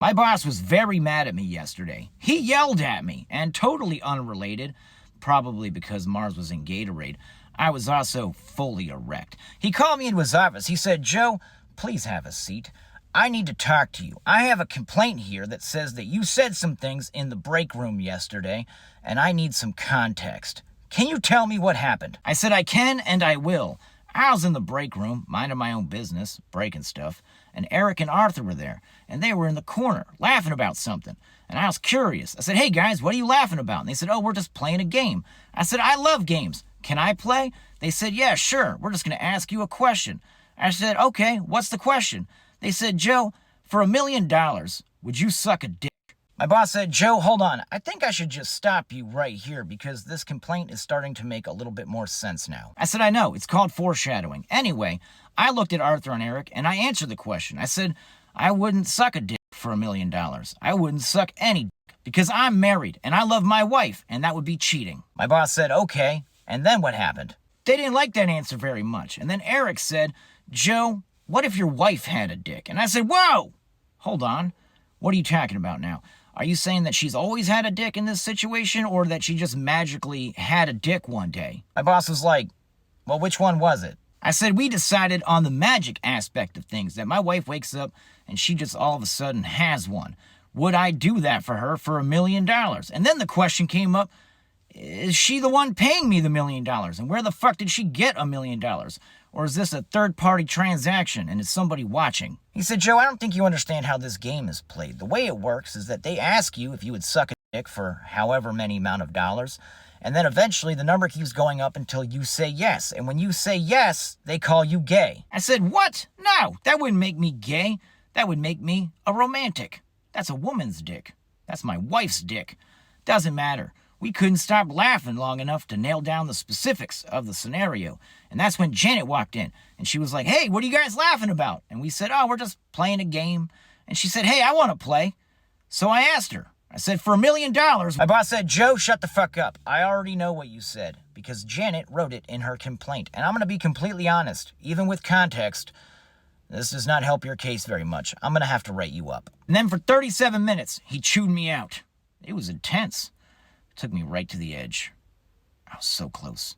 My boss was very mad at me yesterday. He yelled at me, and totally unrelated, probably because Mars was in Gatorade, I was also fully erect. He called me into his office. He said, "Joe, please have a seat. I need to talk to you. I have a complaint here that says that you said some things in the break room yesterday, and I need some context. Can you tell me what happened?" I said, "I can and I will." I was in the break room, minding my own business, breaking stuff, and Eric and Arthur were there, and they were in the corner, laughing about something. And I was curious. I said, "Hey guys, what are you laughing about?" And they said, "Oh, we're just playing a game." I said, "I love games. Can I play?" They said, "Yeah, sure. We're just going to ask you a question." I said, "Okay, what's the question?" They said, "Joe, for $1 million, would you suck a dick?" My boss said, "Joe, hold on. I think I should just stop you right here because this complaint is starting to make a little bit more sense now." I said, "I know. It's called foreshadowing." Anyway, I looked at Arthur and Eric and I answered the question. I said, "I wouldn't suck a dick for $1 million. I wouldn't suck any dick because I'm married and I love my wife and that would be cheating." My boss said, "Okay. And then what happened?" They didn't like that answer very much. And then Eric said, "Joe, what if your wife had a dick?" And I said, "Whoa! Hold on. What are you talking about now? Are you saying that she's always had a dick in this situation or that she just magically had a dick one day?" My boss was like, "Well, which one was it?" I said, "We decided on the magic aspect of things, that my wife wakes up and she just all of a sudden has one. Would I do that for her for $1 million? And then the question came up, is she the one paying me the $1 million? And where the fuck did she get $1 million? Or is this a third-party transaction and is somebody watching?" He said, "Joe, I don't think you understand how this game is played. The way it works is that they ask you if you would suck a dick for however many amount of dollars, and then eventually the number keeps going up until you say yes. And when you say yes, they call you gay." I said, "What? No, that wouldn't make me gay. That would make me a romantic. That's a woman's dick. That's my wife's dick. Doesn't matter." We couldn't stop laughing long enough to nail down the specifics of the scenario. And that's when Janet walked in. And she was like, "Hey, what are you guys laughing about?" And we said, "Oh, we're just playing a game." And she said, "Hey, I want to play." So I asked her. I said, "For $1 million. My boss said, "Joe, shut the fuck up. I already know what you said. Because Janet wrote it in her complaint. And I'm going to be completely honest. Even with context, this does not help your case very much. I'm going to have to write you up." And then for 37 minutes, he chewed me out. It was intense. Took me right to the edge. I was so close.